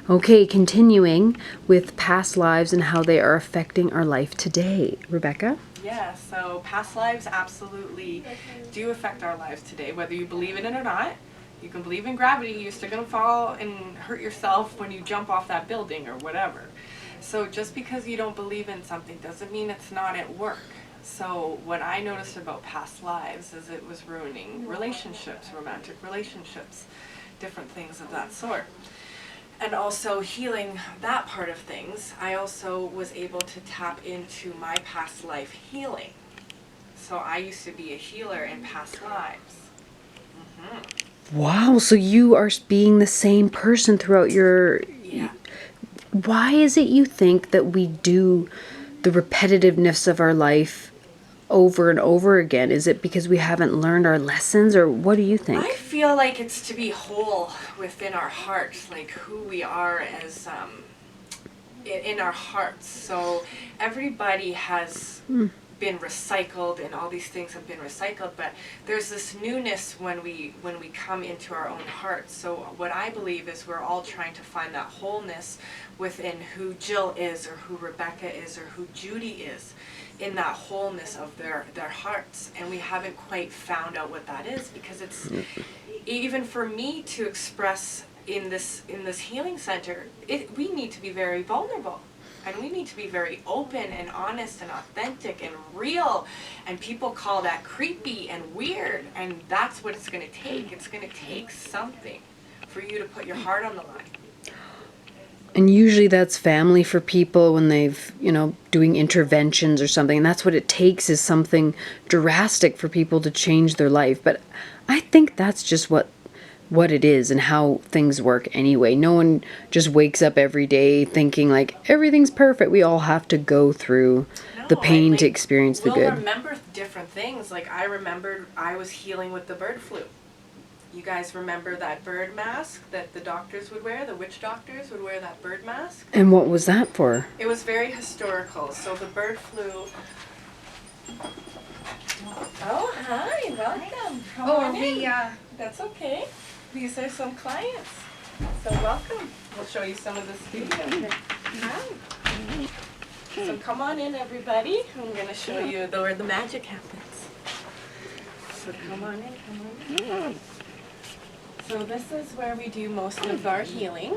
Okay, continuing with past lives and how they are affecting our life today. Rebecca? Yeah, so past lives absolutely do affect our lives today, whether you believe in it or not. You can believe in gravity, you're still going to fall and hurt yourself when you jump off that building or whatever. So just because you don't believe in something doesn't mean it's not at work. So what I noticed about past lives is it was ruining relationships, romantic relationships, different things of that sort. And also healing that part of things, I also was able to tap into my past life healing. So I used to be a healer in past lives. Wow, so you are being the same person throughout your... Yeah. Why is it you think that we do the repetitiveness of our life over and over again? Is it because we haven't learned our lessons, or what do you think? I feel like it's to be whole within our hearts, like who we are as in our hearts. So everybody has been recycled, and all these things have been recycled, but there's this newness when we come into our own hearts. So what I believe is we're all trying to find that wholeness within who Jill is, or who Rebecca is, or who Judy is, in that wholeness of their hearts. And we haven't quite found out what that is, because it's even for me to express in this healing center, we need to be very vulnerable. And we need to be very open and honest and authentic and real. And people call that creepy and weird. And that's what it's going to take. It's going to take something for you to put your heart on the line. And usually that's family for people when they've, doing interventions or something. And that's what it takes, is something drastic for people to change their life. But I think that's just what it is and how things work anyway. No one just wakes up every day thinking like everything's perfect. We all have to go through the pain to experience the good. We'll remember different things. Like I remembered I was healing with the bird flu. You guys remember that bird mask that the doctors would wear? The witch doctors would wear that bird mask. And what was that for? It was very historical. So the bird flu... Oh, hi, welcome. That's okay. These are some clients. So welcome. We'll show you some of the studio here. Hi. So come on in, everybody. I'm going to show you where the magic happens. So come on in. So this is where we do most of our healing.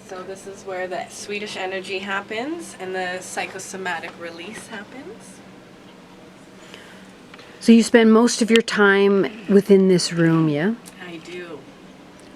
So this is where the Swedish energy happens and the psychosomatic release happens. So you spend most of your time within this room, yeah? I do.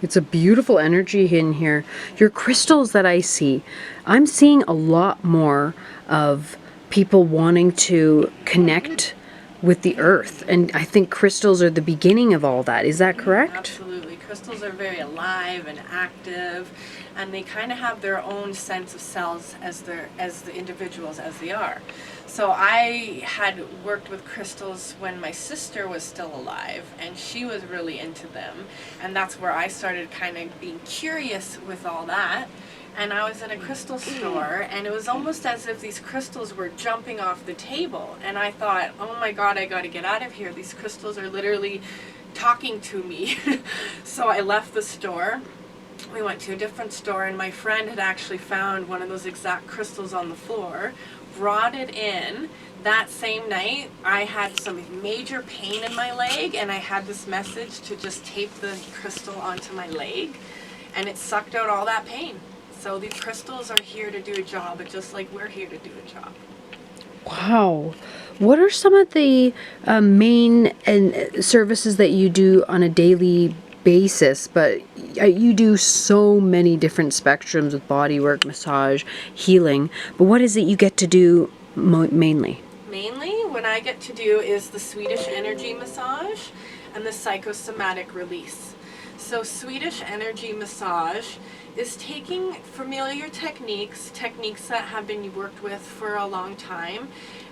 It's a beautiful energy in here. Your crystals that I see, I'm seeing a lot more of people wanting to connect with the earth. And I think crystals are the beginning of all that. Is that correct? Absolutely. Crystals are very alive and active, and they kind of have their own sense of selves as the individuals as they are. So I had worked with crystals when my sister was still alive, and she was really into them, and that's where I started kind of being curious with all that. And I was in a crystal store, and it was almost as if these crystals were jumping off the table, and I thought, oh my God, I got to get out of here. These crystals are literally talking to me. So I left the store. We went to a different store, and my friend had actually found one of those exact crystals on the floor, brought it in. That same night, I had some major pain in my leg, and I had this message to just tape the crystal onto my leg, and it sucked out all that pain. So these crystals are here to do a job, but just like we're here to do a job. Wow. What are some of the main services that you do on a daily basis? But you do so many different spectrums with body work, massage, healing. But what is it you get to do mainly? Mainly, what I get to do is the Swedish energy massage and the psychosomatic release. So Swedish energy massage is taking familiar techniques that have been worked with for a long time,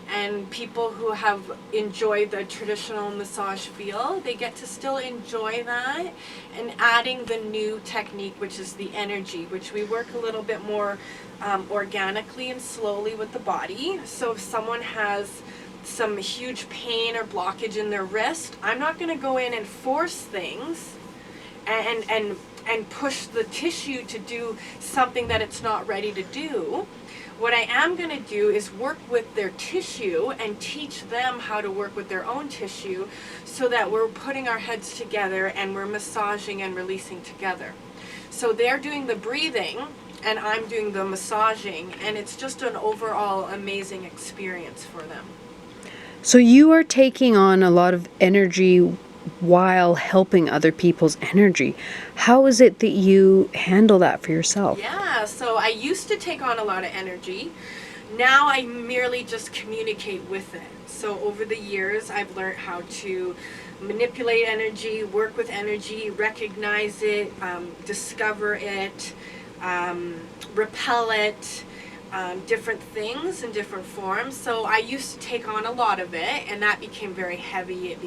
and people who have enjoyed the traditional massage feel, they get to still enjoy that, and adding the new technique, which is the energy, which we work a little bit more organically and slowly with the body. So if someone has some huge pain or blockage in their wrist, I'm not going to go in and force things and push the tissue to do something that it's not ready to do. What I am going to do is work with their tissue and teach them how to work with their own tissue, so that we're putting our heads together and we're massaging and releasing together. So they're doing the breathing and I'm doing the massaging, and it's just an overall amazing experience for them. So you are taking on a lot of energy while helping other people's energy. How is it that you handle that for yourself? Yeah, so I used to take on a lot of energy. Now I merely just communicate with it. So over the years, I've learned how to manipulate energy, work with energy, recognize it, discover it, repel it, different things in different forms. So I used to take on a lot of it, and that became very heavy.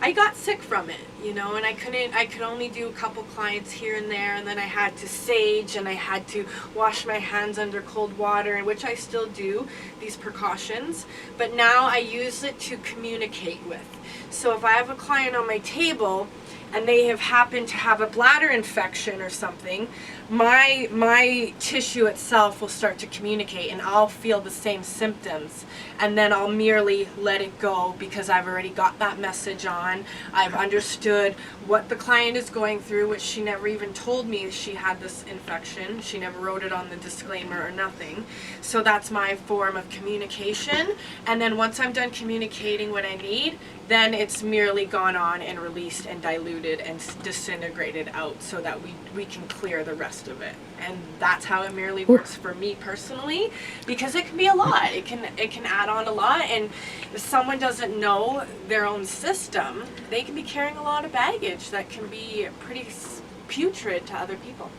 I got sick from it, you know, and I could only do a couple clients here and there, and then I had to sage, and I had to wash my hands under cold water, and which I still do, these precautions. But now I use it to communicate with. So if I have a client on my table and they have happened to have a bladder infection or something, my tissue itself will start to communicate, and I'll feel the same symptoms, and then I'll merely let it go, because I've already got that message on. I've understood what the client is going through, which she never even told me she had this infection. She never wrote it on the disclaimer or nothing. So that's my form of communication. And then once I'm done communicating what I need, then it's merely gone on and released and diluted and disintegrated out, so that we can clear the rest of it. And that's how it merely works for me personally, because it can be a lot. It can add on a lot, and if someone doesn't know their own system, they can be carrying a lot of baggage that can be pretty putrid to other people.